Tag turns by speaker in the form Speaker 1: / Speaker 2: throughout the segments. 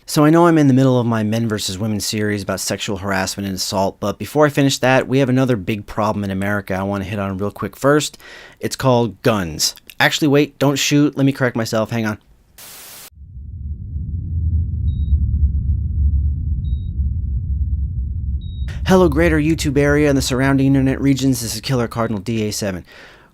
Speaker 1: So I know I'm in the middle of my men versus women series about sexual harassment and assault, but before I finish that, we have another big problem in America I want to hit on real quick first. It's called guns. Actually, wait, don't shoot. Let me correct myself. Hang on. Hello, greater YouTube area and the surrounding internet regions. This is Killer Cardinal DA7.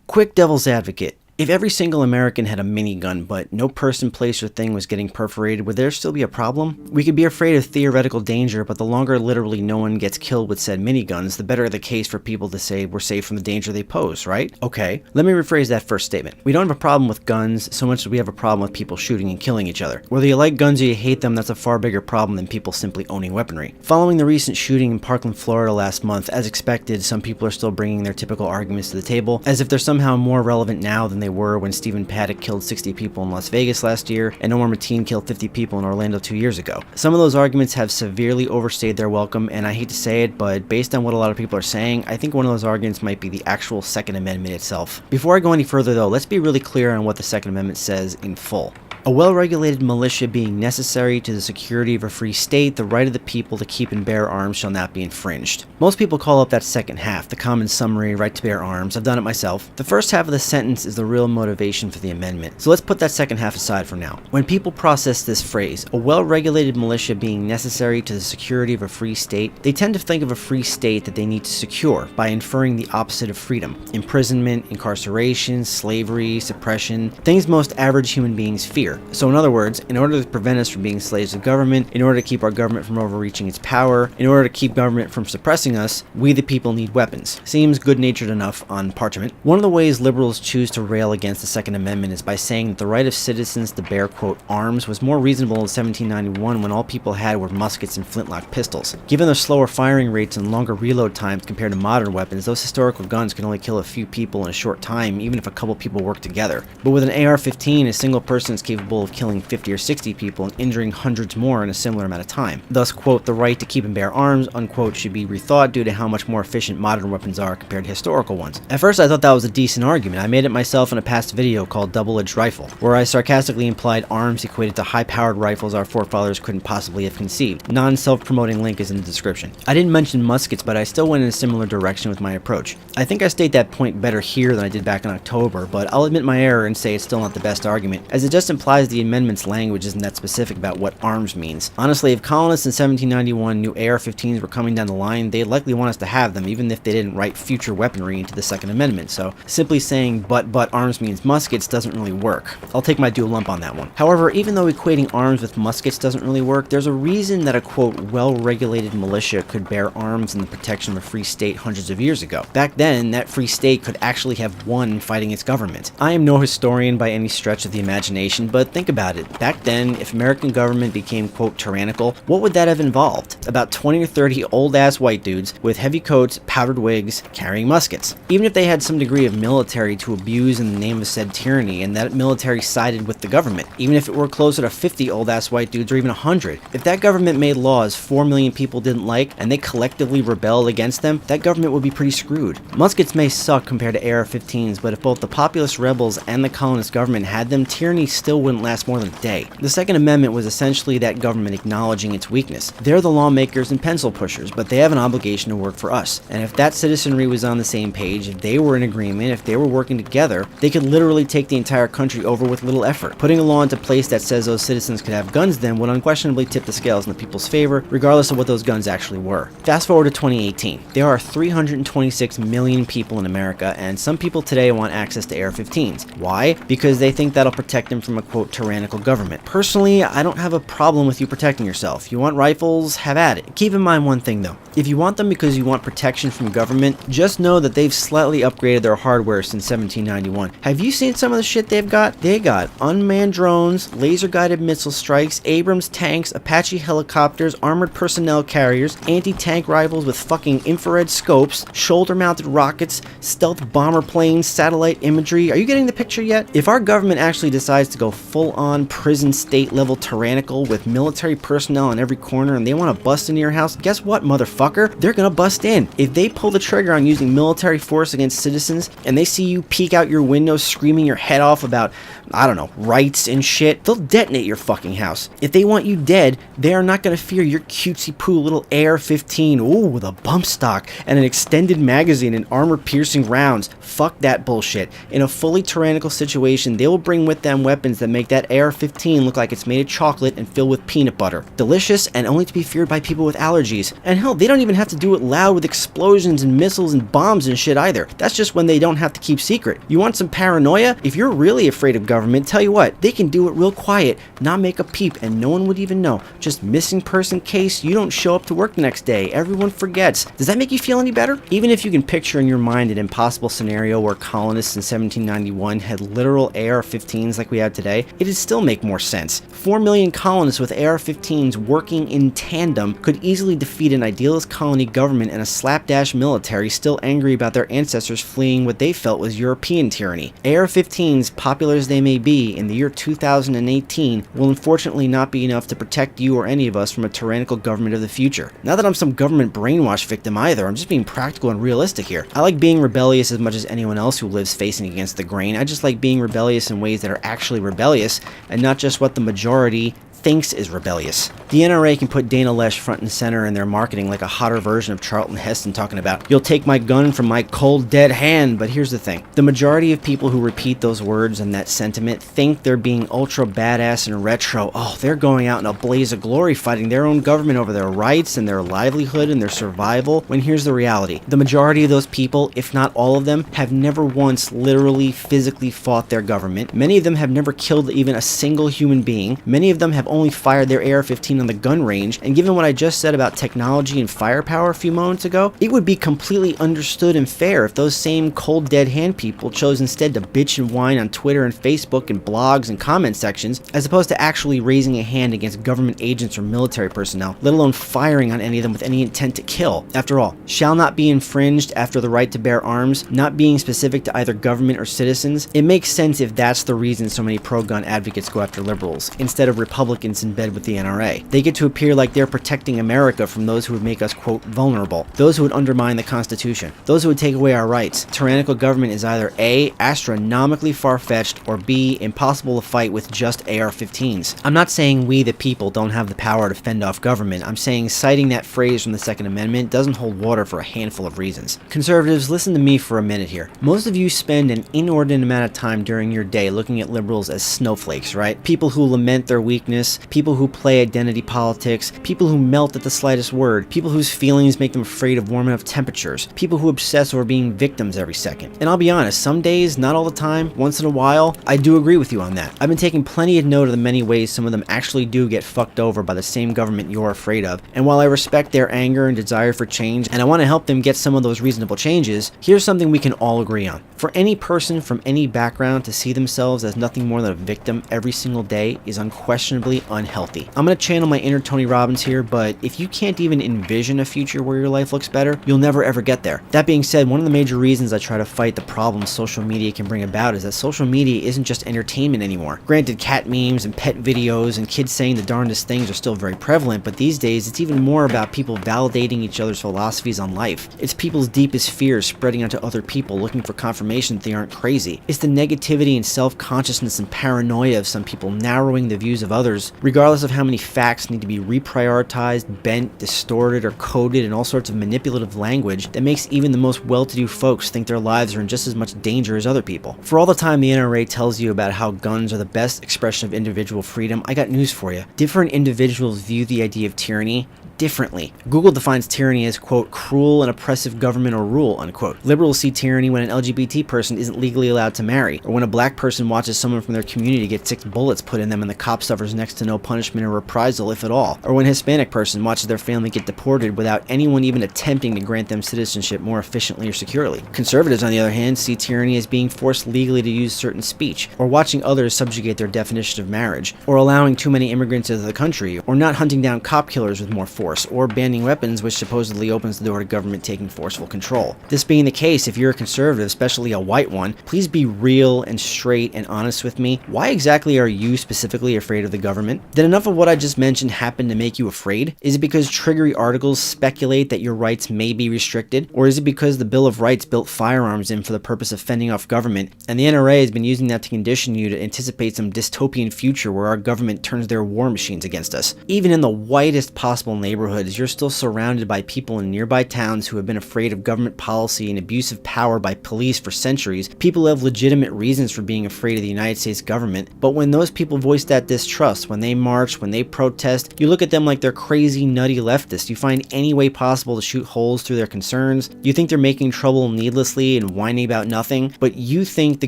Speaker 1: Quick devil's advocate. If every single American had a minigun, but no person, place, or thing was getting perforated, would there still be a problem? We could be afraid of theoretical danger, but the longer literally no one gets killed with said miniguns, the better the case for people to say we're safe from the danger they pose, right? Okay, let me rephrase that first statement. We don't have a problem with guns so much as we have a problem with people shooting and killing each other. Whether you like guns or you hate them, that's a far bigger problem than people simply owning weaponry. Following the recent shooting in Parkland, Florida last month, as expected, some people are still bringing their typical arguments to the table, as if they're somehow more relevant now than they were when Stephen Paddock killed 60 people in Las Vegas last year and Omar Mateen killed 50 people in Orlando 2 years ago. Some of those arguments have severely overstayed their welcome, and I hate to say it, but based on what a lot of people are saying, I think one of those arguments might be the actual Second Amendment itself. Before I go any further though, let's be really clear on what the Second Amendment says in full. A well-regulated militia being necessary to the security of a free state, the right of the people to keep and bear arms shall not be infringed. Most people call up that second half, the common summary, right to bear arms. I've done it myself. The first half of the sentence is the real motivation for the amendment, so let's put that second half aside for now. When people process this phrase, a well-regulated militia being necessary to the security of a free state, they tend to think of a free state that they need to secure by inferring the opposite of freedom: imprisonment, incarceration, slavery, suppression, things most average human beings fear. So in other words, in order to prevent us from being slaves of government, in order to keep our government from overreaching its power, in order to keep government from suppressing us, we the people need weapons. Seems good-natured enough on parchment. One of the ways liberals choose to rail against the Second Amendment is by saying that the right of citizens to bear, quote, arms was more reasonable in 1791 when all people had were muskets and flintlock pistols. Given their slower firing rates and longer reload times compared to modern weapons, those historical guns can only kill a few people in a short time, even if a couple people work together. But with an AR-15, a single person is capable of killing 50 or 60 people and injuring hundreds more in a similar amount of time. Thus, quote, the right to keep and bear arms, unquote, should be rethought due to how much more efficient modern weapons are compared to historical ones. At first, I thought that was a decent argument. I made it myself in a past video called Double-Edged Rifle, where I sarcastically implied arms equated to high-powered rifles our forefathers couldn't possibly have conceived. Non-self-promoting link is in the description. I didn't mention muskets, but I still went in a similar direction with my approach. I think I state that point better here than I did back in October, but I'll admit my error and say it's still not the best argument, as it just implies the amendment's language isn't that specific about what arms means. Honestly, if colonists in 1791 knew AR-15s were coming down the line, they'd likely want us to have them, even if they didn't write future weaponry into the Second Amendment, so simply saying but arms means muskets doesn't really work. I'll take my due lump on that one. However, even though equating arms with muskets doesn't really work, there's a reason that a, quote, well-regulated militia could bear arms in the protection of a free state hundreds of years ago. Back then, that free state could actually have won fighting its government. I am no historian by any stretch of the imagination, but think about it. Back then, if American government became, quote, tyrannical, what would that have involved? About 20 or 30 old-ass white dudes with heavy coats, powdered wigs, carrying muskets. Even if they had some degree of military to abuse in the name of said tyranny, and that military sided with the government, even if it were closer to 50 old-ass white dudes or even 100, if that government made laws 4 million people didn't like, and they collectively rebelled against them, that government would be pretty screwed. Muskets may suck compared to AR-15s, but if both the populist rebels and the colonist government had them, tyranny still wouldn't last more than a day. The Second Amendment was essentially that government acknowledging its weakness. They're the lawmakers and pencil pushers, but they have an obligation to work for us. And if that citizenry was on the same page, if they were in agreement, if they were working together, they could literally take the entire country over with little effort. Putting a law into place that says those citizens could have guns then would unquestionably tip the scales in the people's favor, regardless of what those guns actually were. Fast forward to 2018. There are 326 million people in America, and some people today want access to AR-15s. Why? Because they think that'll protect them from a, quote, tyrannical government. Personally, I don't have a problem with you protecting yourself. You want rifles? Have at it. Keep in mind one thing though. If you want them because you want protection from government, just know that they've slightly upgraded their hardware since 1791. Have you seen some of the shit they've got? They got unmanned drones, laser-guided missile strikes, Abrams tanks, Apache helicopters, armored personnel carriers, anti-tank rifles with fucking infrared scopes, shoulder-mounted rockets, stealth bomber planes, satellite imagery. Are you getting the picture yet? If our government actually decides to go full-on prison state level tyrannical with military personnel on every corner and they want to bust into your house, guess what, motherfucker? They're gonna bust in. If they pull the trigger on using military force against citizens and they see you peek out your window screaming your head off about, I don't know, rights and shit, they'll detonate your fucking house. If they want you dead, they are not going to fear your cutesy-poo little AR-15, ooh, with a bump stock and an extended magazine and armor-piercing rounds. Fuck that bullshit. In a fully tyrannical situation, they will bring with them weapons that make that AR-15 look like it's made of chocolate and filled with peanut butter. Delicious and only to be feared by people with allergies. And hell, they don't even have to do it loud with explosions and missiles and bombs and shit either. That's just when they don't have to keep secret. You want some paranoia? If you're really afraid of government, tell you what, they can do it real quiet, not make a peep, and no one would even know. Just missing person case, you don't show up to work the next day, everyone forgets. Does that make you feel any better? Even if you can picture in your mind an impossible scenario where colonists in 1791 had literal AR-15s like we have today, it'd still make more sense. 4 million colonists with AR-15s working in tandem could easily defeat an idealist colony government and a slapdash military still angry about their ancestors fleeing what they felt was European tyranny. AR-15s, popular as they may be, in the year 2018 will unfortunately not be enough to protect you or any of us from a tyrannical government of the future. Not that I'm some government brainwash victim either, I'm just being practical and realistic here. I like being rebellious as much as anyone else who lives facing against the grain. I just like being rebellious in ways that are actually rebellious and not just what the majority thinks is rebellious. The NRA can put Dana Loesch front and center in their marketing like a hotter version of Charlton Heston talking about, "You'll take my gun from my cold dead hand," but here's the thing. The majority of people who repeat those words and that sentiment think they're being ultra badass and retro. Oh, they're going out in a blaze of glory fighting their own government over their rights and their livelihood and their survival, when here's the reality. The majority of those people, if not all of them, have never once literally physically fought their government. Many of them have never killed even a single human being. Many of them have only fired their AR-15 on the gun range, and given what I just said about technology and firepower a few moments ago, it would be completely understood and fair if those same cold dead hand people chose instead to bitch and whine on Twitter and Facebook and blogs and comment sections, as opposed to actually raising a hand against government agents or military personnel, let alone firing on any of them with any intent to kill. After all, shall not be infringed after the right to bear arms, not being specific to either government or citizens. It makes sense if that's the reason so many pro-gun advocates go after liberals, instead of Republicans in bed with the NRA. They get to appear like they're protecting America from those who would make us, quote, vulnerable, those who would undermine the Constitution, those who would take away our rights. Tyrannical government is either A, astronomically far-fetched, or B, impossible to fight with just AR-15s. I'm not saying we the people don't have the power to fend off government. I'm saying citing that phrase from the Second Amendment doesn't hold water for a handful of reasons. Conservatives, listen to me for a minute here. Most of you spend an inordinate amount of time during your day looking at liberals as snowflakes, right? People who lament their weakness, people who play identity politics, people who melt at the slightest word, people whose feelings make them afraid of warm enough temperatures, people who obsess over being victims every second. And I'll be honest, some days, not all the time, once in a while, I do agree with you on that. I've been taking plenty of note of the many ways some of them actually do get fucked over by the same government you're afraid of, and while I respect their anger and desire for change, and I want to help them get some of those reasonable changes, here's something we can all agree on. For any person from any background to see themselves as nothing more than a victim every single day is unquestionably unhealthy. I'm going to channel my inner Tony Robbins here, but if you can't even envision a future where your life looks better, you'll never ever get there. That being said, one of the major reasons I try to fight the problems social media can bring about is that social media isn't just entertainment anymore. Granted, cat memes and pet videos and kids saying the darndest things are still very prevalent, but these days it's even more about people validating each other's philosophies on life. It's people's deepest fears spreading onto other people looking for confirmation that they aren't crazy. It's the negativity and self-consciousness and paranoia of some people narrowing the views of others, regardless of how many facts need to be reprioritized, bent, distorted, or coded in all sorts of manipulative language that makes even the most well-to-do folks think their lives are in just as much danger as other people. For all the time the NRA tells you about how guns are the best expression of individual freedom, I got news for you. Different individuals view the idea of tyranny differently. Google defines tyranny as, quote, cruel and oppressive government or rule, unquote. Liberals see tyranny when an LGBT person isn't legally allowed to marry, or when a black person watches someone from their community get 6 bullets put in them and the cop suffers next to no punishment or reprisal, if at all, or when a Hispanic person watches their family get deported without anyone even attempting to grant them citizenship more efficiently or securely. Conservatives, on the other hand, see tyranny as being forced legally to use certain speech, or watching others subjugate their definition of marriage, or allowing too many immigrants into the country, or not hunting down cop killers with more force. force, or banning weapons, which supposedly opens the door to government taking forceful control. This being the case, if you're a conservative, especially a white one, please be real and straight and honest with me. Why exactly are you specifically afraid of the government? Did enough of what I just mentioned happen to make you afraid? Is it because triggery articles speculate that your rights may be restricted? Or is it because the Bill of Rights built firearms in for the purpose of fending off government, and the NRA has been using that to condition you to anticipate some dystopian future where our government turns their war machines against us? Even in the whitest possible neighborhoods, you're still surrounded by people in nearby towns who have been afraid of government policy and abuse of power by police for centuries. People have legitimate reasons for being afraid of the United States government, but when those people voice that distrust, when they march, when they protest, you look at them like they're crazy, nutty leftists. You find any way possible to shoot holes through their concerns. You think they're making trouble needlessly and whining about nothing, but you think the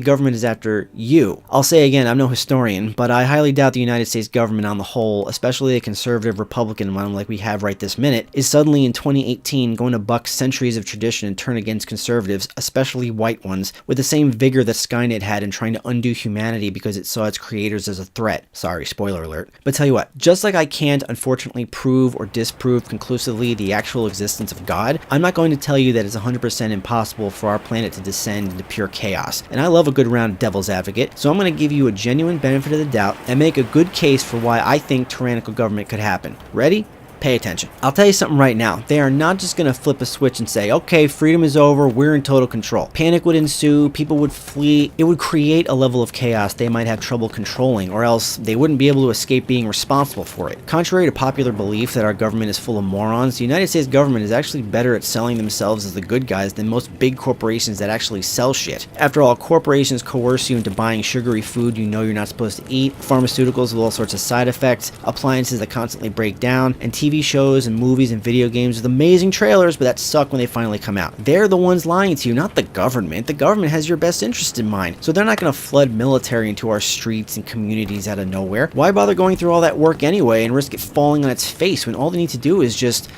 Speaker 1: government is after you. I'll say again, I'm no historian, but I highly doubt the United States government on the whole, especially a conservative Republican one like we have right this minute, is suddenly in 2018 going to buck centuries of tradition and turn against conservatives, especially white ones, with the same vigor that Skynet had in trying to undo humanity because it saw its creators as a threat. Sorry, spoiler alert. But tell you what, just like I can't unfortunately prove or disprove conclusively the actual existence of God, I'm not going to tell you that it's 100% impossible for our planet to descend into pure chaos. And I love a good round devil's advocate, so I'm going to give you a genuine benefit of the doubt and make a good case for why I think tyrannical government could happen. Ready? Pay attention. I'll tell you something right now. They are not just going to flip a switch and say, okay, freedom is over, we're in total control. Panic would ensue, people would flee. It would create a level of chaos they might have trouble controlling, or else they wouldn't be able to escape being responsible for it. Contrary to popular belief that our government is full of morons, the United States government is actually better at selling themselves as the good guys than most big corporations that actually sell shit. After all, corporations coerce you into buying sugary food you know you're not supposed to eat, pharmaceuticals with all sorts of side effects, appliances that constantly break down, and TV shows and movies and video games with amazing trailers but that suck when they finally come out. They're the ones lying to you, not the government. The government has your best interest in mind, so they're not going to flood military into our streets and communities out of nowhere. Why bother going through all that work anyway and risk it falling on its face when all they need to do is just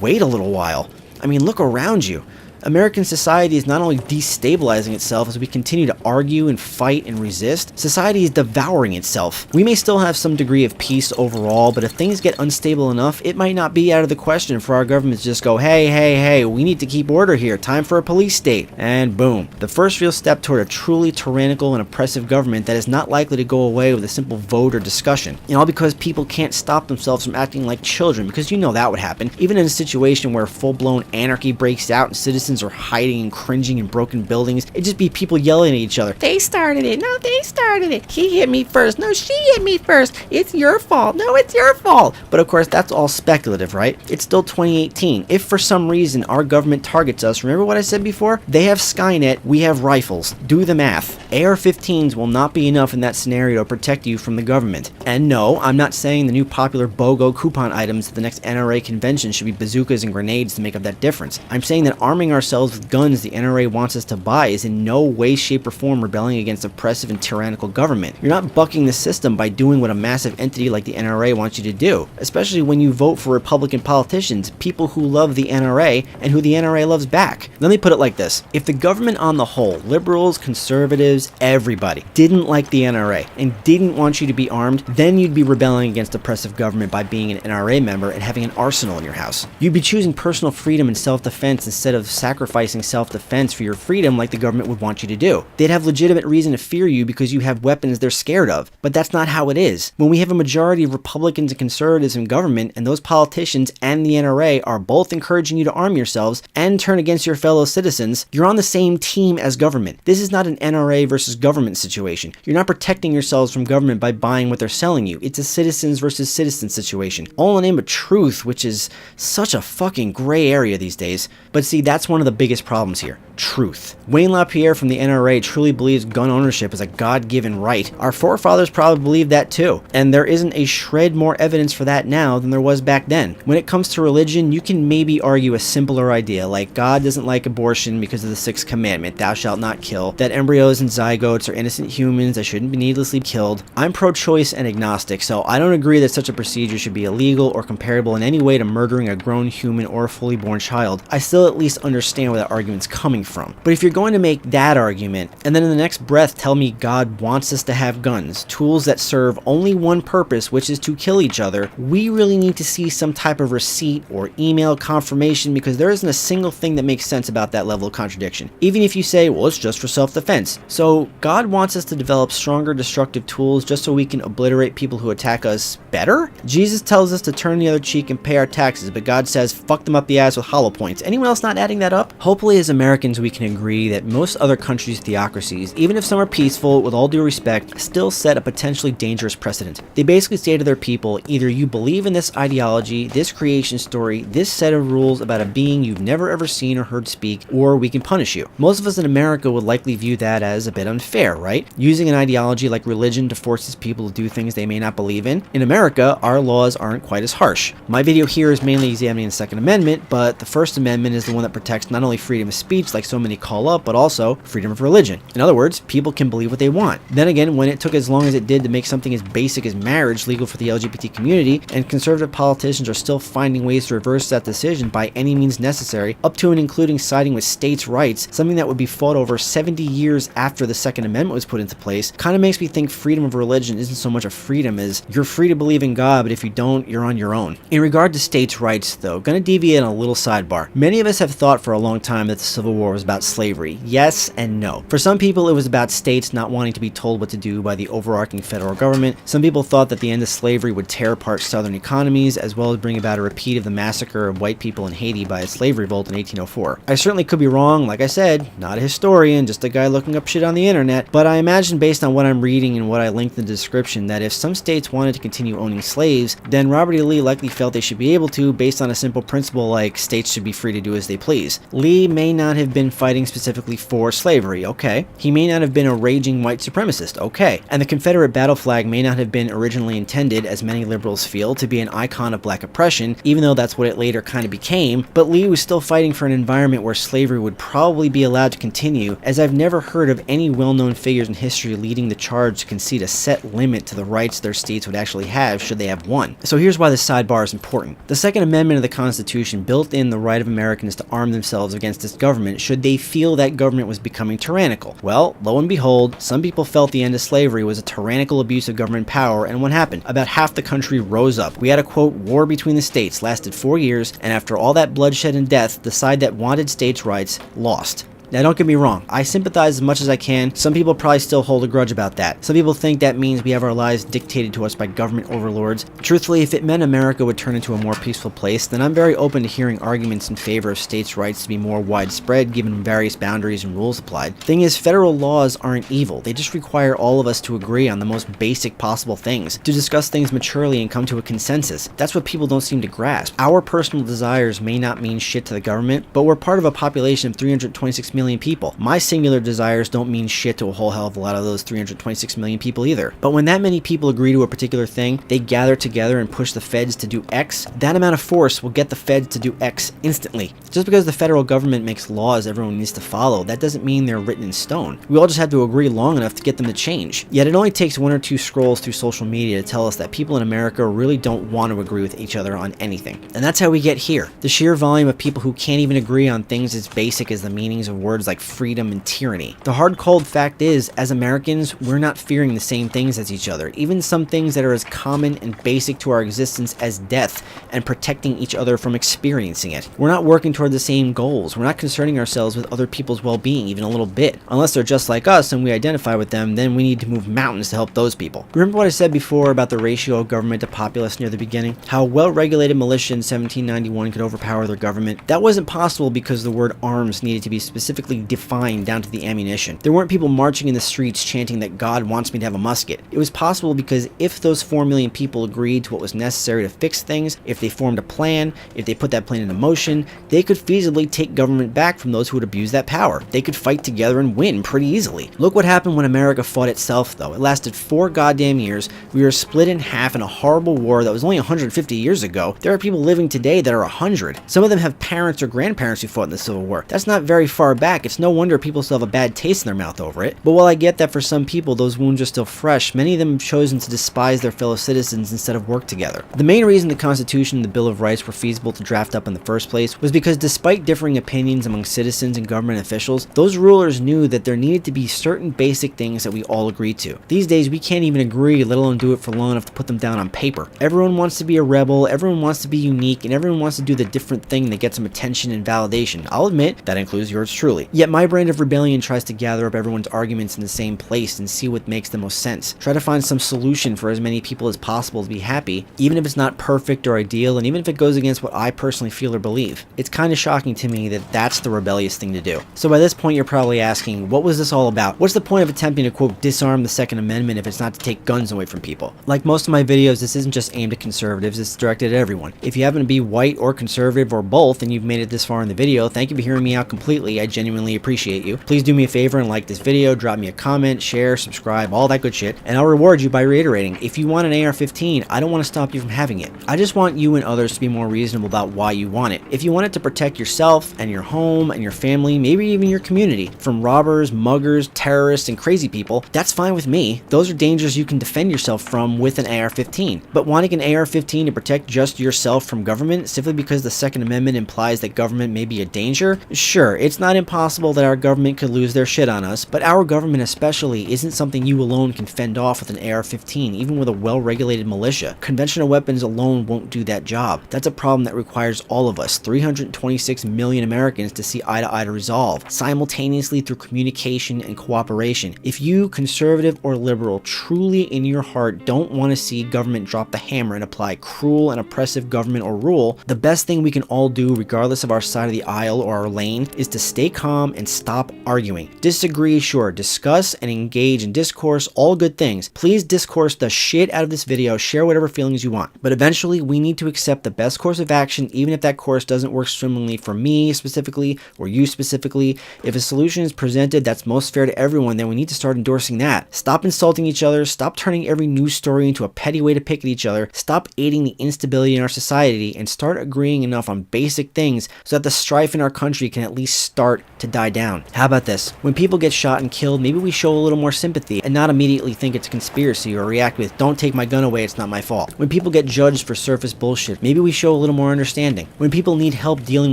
Speaker 1: wait a little while? I mean, look around you. American society is not only destabilizing itself as we continue to argue and fight and resist, society is devouring itself. We may still have some degree of peace overall, but if things get unstable enough, it might not be out of the question for our government to just go, hey, we need to keep order here, time for a police state. And boom. The first real step toward a truly tyrannical and oppressive government that is not likely to go away with a simple vote or discussion. And all because people can't stop themselves from acting like children, because you know that would happen. Even in a situation where full-blown anarchy breaks out and citizens are hiding and cringing in broken buildings, it'd just be people yelling at each other. They started it. No, they started it. He hit me first. No, she hit me first. It's your fault. No, it's your fault. But of course, that's all speculative, right? It's still 2018. If for some reason our government targets us, remember what I said before? They have Skynet, we have rifles. Do the math. AR-15s will not be enough in that scenario to protect you from the government. And no, I'm not saying the new popular BOGO coupon items at the next NRA convention should be bazookas and grenades to make up that difference. I'm saying that arming ourselves with guns the NRA wants us to buy is in no way, shape, or form rebelling against oppressive and tyrannical government. You're not bucking the system by doing what a massive entity like the NRA wants you to do, especially when you vote for Republican politicians, people who love the NRA and who the NRA loves back. Let me put it like this. If the government on the whole, liberals, conservatives, everybody, didn't like the NRA and didn't want you to be armed, then you'd be rebelling against oppressive government by being an NRA member and having an arsenal in your house. You'd be choosing personal freedom and self-defense instead of sacrificing self-defense for your freedom like the government would want you to do. They'd have legitimate reason to fear you because you have weapons they're scared of. But that's not how it is. When we have a majority of Republicans and conservatives in government, and those politicians and the NRA are both encouraging you to arm yourselves and turn against your fellow citizens, you're on the same team as government. This is not an NRA versus government situation. You're not protecting yourselves from government by buying what they're selling you. It's a citizens versus citizens situation. All in the name of truth, which is such a fucking gray area these days. But see, that's one of the biggest problems here. Truth. Wayne LaPierre from the NRA truly believes gun ownership is a God-given right. Our forefathers probably believed that too, and there isn't a shred more evidence for that now than there was back then. When it comes to religion, you can maybe argue a simpler idea, like God doesn't like abortion because of the sixth commandment, thou shalt not kill, that embryos and zygotes are innocent humans that shouldn't be needlessly killed. I'm pro-choice and agnostic, so I don't agree that such a procedure should be illegal or comparable in any way to murdering a grown human or a fully born child. I still at least understand understand where that argument's coming from. But if you're going to make that argument, and then in the next breath tell me God wants us to have guns, tools that serve only one purpose, which is to kill each other, we really need to see some type of receipt or email confirmation, because there isn't a single thing that makes sense about that level of contradiction. Even if you say, well, it's just for self-defense. So God wants us to develop stronger destructive tools just so we can obliterate people who attack us better? Jesus tells us to turn the other cheek and pay our taxes, but God says fuck them up the ass with hollow points. Anyone else not adding that up? Hopefully as Americans we can agree that most other countries' theocracies, even if some are peaceful, with all due respect, still set a potentially dangerous precedent. They basically say to their people, either you believe in this ideology, this creation story, this set of rules about a being you've never ever seen or heard speak, or we can punish you. Most of us in America would likely view that as a bit unfair, right? Using an ideology like religion to force its people to do things they may not believe in. In America, our laws aren't quite as harsh. My video here is mainly examining the Second Amendment, but the First Amendment is the one that protects not only freedom of speech, like so many call up, but also freedom of religion. In other words, people can believe what they want. Then again, when it took as long as it did to make something as basic as marriage legal for the LGBT community, and conservative politicians are still finding ways to reverse that decision by any means necessary, up to and including siding with states' rights, something that would be fought over 70 years after the Second Amendment was put into place, kind of makes me think freedom of religion isn't so much a freedom as you're free to believe in God, but if you don't, you're on your own. In regard to states' rights, though, gonna deviate on a little sidebar. Many of us have thought for a long time that the Civil War was about slavery. Yes and no. For some people, it was about states not wanting to be told what to do by the overarching federal government. Some people thought that the end of slavery would tear apart southern economies, as well as bring about a repeat of the massacre of white people in Haiti by a slave revolt in 1804. I certainly could be wrong, like I said, not a historian, just a guy looking up shit on the internet, but I imagine based on what I'm reading and what I linked in the description that if some states wanted to continue owning slaves, then Robert E. Lee likely felt they should be able to based on a simple principle like states should be free to do as they please. Lee may not have been fighting specifically for slavery, okay. He may not have been a raging white supremacist, okay. And the Confederate battle flag may not have been originally intended, as many liberals feel, to be an icon of black oppression, even though that's what it later kind of became, but Lee was still fighting for an environment where slavery would probably be allowed to continue, as I've never heard of any well-known figures in history leading the charge to concede a set limit to the rights their states would actually have should they have one. So here's why this sidebar is important. The Second Amendment of the Constitution built in the right of Americans to arm themselves against its government should they feel that government was becoming tyrannical. Well, lo and behold, some people felt the end of slavery was a tyrannical abuse of government power, and what happened? About half the country rose up. We had a, quote, war between the states, lasted 4 years, and after all that bloodshed and death, the side that wanted states' rights lost. Now don't get me wrong, I sympathize as much as I can. Some people probably still hold a grudge about that. Some people think that means we have our lives dictated to us by government overlords. Truthfully, if it meant America would turn into a more peaceful place, then I'm very open to hearing arguments in favor of states' rights to be more widespread given various boundaries and rules applied. Thing is, federal laws aren't evil. They just require all of us to agree on the most basic possible things, to discuss things maturely and come to a consensus. That's what people don't seem to grasp. Our personal desires may not mean shit to the government, but we're part of a population of 326 million people. My singular desires don't mean shit to a whole hell of a lot of those 326 million people either. But when that many people agree to a particular thing, they gather together and push the feds to do X, that amount of force will get the feds to do X instantly. Just because the federal government makes laws everyone needs to follow, that doesn't mean they're written in stone. We all just have to agree long enough to get them to change. Yet it only takes 1 or 2 scrolls through social media to tell us that people in America really don't want to agree with each other on anything. And that's how we get here. The sheer volume of people who can't even agree on things as basic as the meanings of words like freedom and tyranny. The hard cold fact is, as Americans, we're not fearing the same things as each other, even some things that are as common and basic to our existence as death and protecting each other from experiencing it. We're not working toward the same goals. We're not concerning ourselves with other people's well-being even a little bit. Unless they're just like us and we identify with them, then we need to move mountains to help those people. Remember what I said before about the ratio of government to populace near the beginning? How a well-regulated militia in 1791 could overpower their government? That wasn't possible because the word arms needed to be specifically defined down to the ammunition. There weren't people marching in the streets chanting that God wants me to have a musket. It was possible because if those 4 million people agreed to what was necessary to fix things, if they formed a plan, if they put that plan into motion, they could feasibly take government back from those who would abuse that power. They could fight together and win pretty easily. Look what happened when America fought itself though. It lasted 4 goddamn years. We were split in half in a horrible war that was only 150 years ago. There are people living today that are 100. Some of them have parents or grandparents who fought in the Civil War. That's not very far back. back. It's no wonder people still have a bad taste in their mouth over it. But while I get that for some people those wounds are still fresh, many of them have chosen to despise their fellow citizens instead of work together. The main reason the Constitution and the Bill of Rights were feasible to draft up in the first place was because despite differing opinions among citizens and government officials, those rulers knew that there needed to be certain basic things that we all agreed to. These days we can't even agree, let alone do it for long enough to put them down on paper. Everyone wants to be a rebel, everyone wants to be unique, and everyone wants to do the different thing that gets them attention and validation. I'll admit, that includes yours truly. Yet my brand of rebellion tries to gather up everyone's arguments in the same place and see what makes the most sense. Try to find some solution for as many people as possible to be happy, even if it's not perfect or ideal, and even if it goes against what I personally feel or believe. It's kind of shocking to me that that's the rebellious thing to do. So by this point you're probably asking, what was this all about? What's the point of attempting to quote disarm the Second Amendment if it's not to take guns away from people? Like most of my videos, this isn't just aimed at conservatives, it's directed at everyone. If you happen to be white or conservative or both and you've made it this far in the video, thank you for hearing me out completely. I genuinely appreciate you. Please do me a favor and like this video, drop me a comment, share, subscribe, all that good shit, and I'll reward you by reiterating, if you want an AR-15, I don't want to stop you from having it. I just want you and others to be more reasonable about why you want it. If you want it to protect yourself and your home and your family, maybe even your community, from robbers, muggers, terrorists, and crazy people, that's fine with me. Those are dangers you can defend yourself from with an AR-15. But wanting an AR-15 to protect just yourself from government simply because the Second Amendment implies that government may be a danger? Sure, it's not impossible that our government could lose their shit on us, but our government especially isn't something you alone can fend off with an AR-15, even with a well-regulated militia. Conventional weapons alone won't do that job. That's a problem that requires all of us, 326 million Americans, to see eye to eye to resolve, simultaneously through communication and cooperation. If you, conservative or liberal, truly in your heart don't want to see government drop the hammer and apply cruel and oppressive government or rule, the best thing we can all do, regardless of our side of the aisle or our lane, is to stay calm and stop arguing. Disagree, sure, discuss and engage in discourse, all good things. Please discourse the shit out of this video, share whatever feelings you want. But eventually, we need to accept the best course of action, even if that course doesn't work swimmingly for me specifically, or you specifically. If a solution is presented that's most fair to everyone, then we need to start endorsing that. Stop insulting each other, stop turning every news story into a petty way to pick at each other, stop aiding the instability in our society, and start agreeing enough on basic things so that the strife in our country can at least start to die down. How about this? When people get shot and killed, maybe we show a little more sympathy and not immediately think it's a conspiracy or react with, don't take my gun away, it's not my fault. When people get judged for surface bullshit, maybe we show a little more understanding. When people need help dealing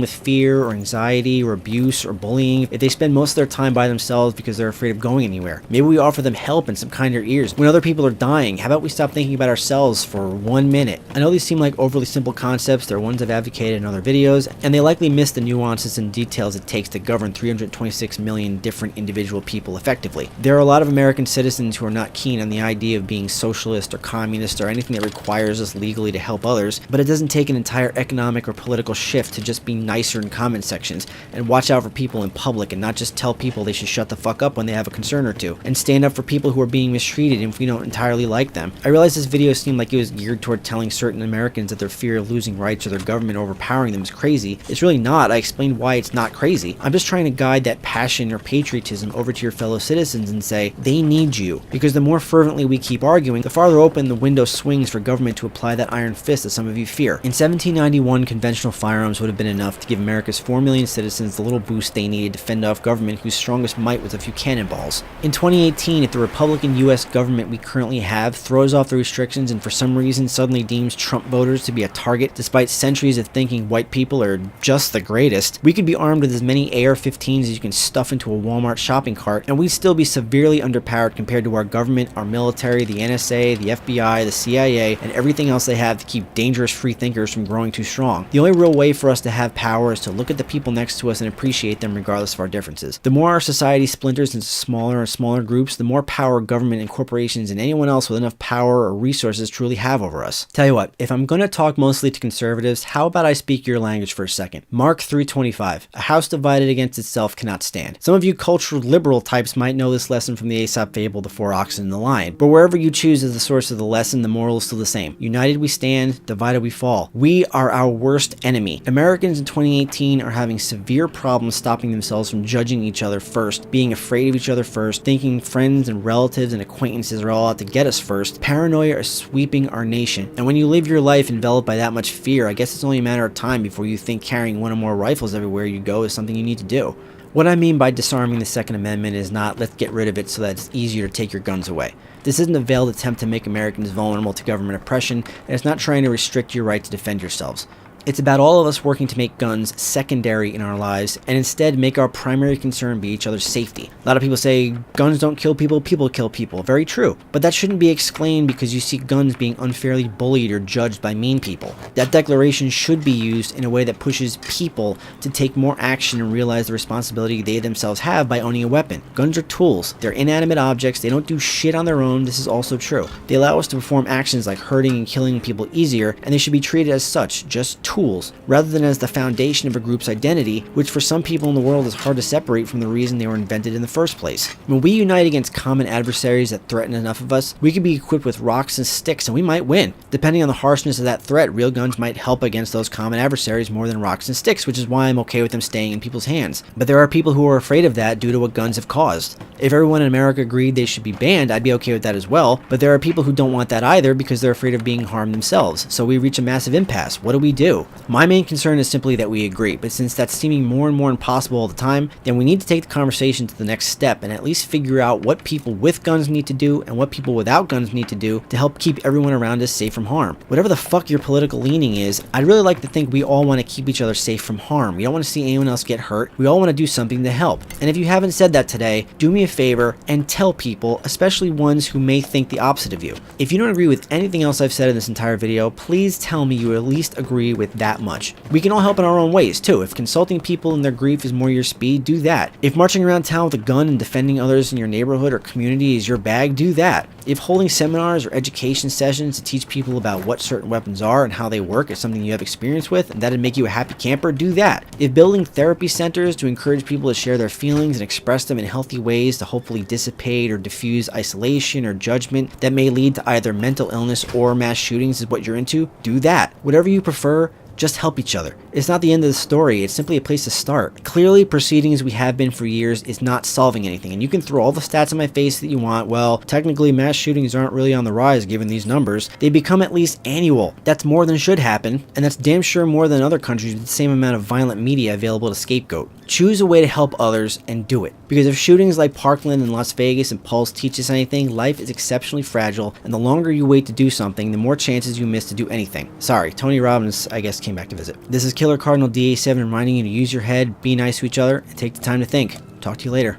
Speaker 1: with fear or anxiety or abuse or bullying, if they spend most of their time by themselves because they're afraid of going anywhere, maybe we offer them help and some kinder ears. When other people are dying, how about we stop thinking about ourselves for 1 minute? I know these seem like overly simple concepts, they're ones I've advocated in other videos, and they likely miss the nuances and details it takes to govern 326 million different individual people effectively. There are a lot of American citizens who are not keen on the idea of being socialist or communist or anything that requires us legally to help others, but it doesn't take an entire economic or political shift to just be nicer in comment sections and watch out for people in public and not just tell people they should shut the fuck up when they have a concern or two, and stand up for people who are being mistreated if we don't entirely like them. I realize this video seemed like it was geared toward telling certain Americans that their fear of losing rights or their government overpowering them is crazy. It's really not. I explained why it's not crazy. I'm just trying to guide that passion or patriotism over to your fellow citizens and say, they need you. Because the more fervently we keep arguing, the farther open the window swings for government to apply that iron fist that some of you fear. In 1791, conventional firearms would have been enough to give America's 4 million citizens the little boost they needed to fend off government whose strongest might was a few cannonballs. In 2018, if the Republican US government we currently have throws off the restrictions and for some reason suddenly deems Trump voters to be a target despite centuries of thinking white people are just the greatest, we could be armed with as many AR-15s as you can stuff into a Walmart shopping cart, and we'd still be severely underpowered compared to our government, our military, the NSA, the FBI, the CIA, and everything else they have to keep dangerous free thinkers from growing too strong. The only real way for us to have power is to look at the people next to us and appreciate them regardless of our differences. The more our society splinters into smaller and smaller groups, the more power government and corporations and anyone else with enough power or resources truly have over us. Tell you what, if I'm going to talk mostly to conservatives, how about I speak your language for a second? Mark 3:25. A house divided against itself cannot stand. Some of you cultural liberal types might know this lesson from the Aesop fable, The Four Oxen and the Lion. But wherever you choose as the source of the lesson, the moral is still the same. United we stand, divided we fall. We are our worst enemy. Americans in 2018 are having severe problems stopping themselves from judging each other first, being afraid of each other first, thinking friends and relatives and acquaintances are all out to get us first. Paranoia is sweeping our nation. And when you live your life enveloped by that much fear, I guess it's only a matter of time before you think carrying one or more rifles everywhere you go is something you need to do. What I mean by disarming the Second Amendment is not let's get rid of it so that it's easier to take your guns away. This isn't a veiled attempt to make Americans vulnerable to government oppression, and it's not trying to restrict your right to defend yourselves. It's about all of us working to make guns secondary in our lives and instead make our primary concern be each other's safety. A lot of people say guns don't kill people, people kill people. Very true. But that shouldn't be explained because you see guns being unfairly bullied or judged by mean people. That declaration should be used in a way that pushes people to take more action and realize the responsibility they themselves have by owning a weapon. Guns are tools. They're inanimate objects. They don't do shit on their own. This is also true. They allow us to perform actions like hurting and killing people easier, and they should be treated as such, just tools, rather than as the foundation of a group's identity, which for some people in the world is hard to separate from the reason they were invented in the first place. When we unite against common adversaries that threaten enough of us, we can be equipped with rocks and sticks and we might win. Depending on the harshness of that threat, real guns might help against those common adversaries more than rocks and sticks, which is why I'm okay with them staying in people's hands. But there are people who are afraid of that due to what guns have caused. If everyone in America agreed they should be banned, I'd be okay with that as well, but there are people who don't want that either because they're afraid of being harmed themselves, so we reach a massive impasse. What do we do? My main concern is simply that we agree, but since that's seeming more and more impossible all the time, then we need to take the conversation to the next step and at least figure out what people with guns need to do and what people without guns need to do to help keep everyone around us safe from harm. Whatever the fuck your political leaning is, I'd really like to think we all want to keep each other safe from harm. We don't want to see anyone else get hurt. We all want to do something to help. And if you haven't said that today, do me a favor and tell people, especially ones who may think the opposite of you. If you don't agree with anything else I've said in this entire video, please tell me you at least agree with that much. We can all help in our own ways too. If consulting people in their grief is more your speed, do that. If marching around town with a gun and defending others in your neighborhood or community is your bag, do that. If holding seminars or education sessions to teach people about what certain weapons are and how they work is something you have experience with and that'd make you a happy camper, do that. If building therapy centers to encourage people to share their feelings and express them in healthy ways to hopefully dissipate or diffuse isolation or judgment that may lead to either mental illness or mass shootings is what you're into, do that. Whatever you prefer, just help each other. It's not the end of the story, it's simply a place to start. Clearly, proceeding as we have been for years is not solving anything, and you can throw all the stats in my face that you want. Well, technically mass shootings aren't really on the rise given these numbers. They become at least annual. That's more than should happen, and that's damn sure more than other countries with the same amount of violent media available to scapegoat. Choose a way to help others and do it. Because if shootings like Parkland and Las Vegas and Pulse teach us anything, life is exceptionally fragile, and the longer you wait to do something, the more chances you miss to do anything. Sorry, Tony Robbins, I guess, came back to visit. This is Killer Cardinal DA7 reminding you to use your head, be nice to each other, and take the time to think. Talk to you later.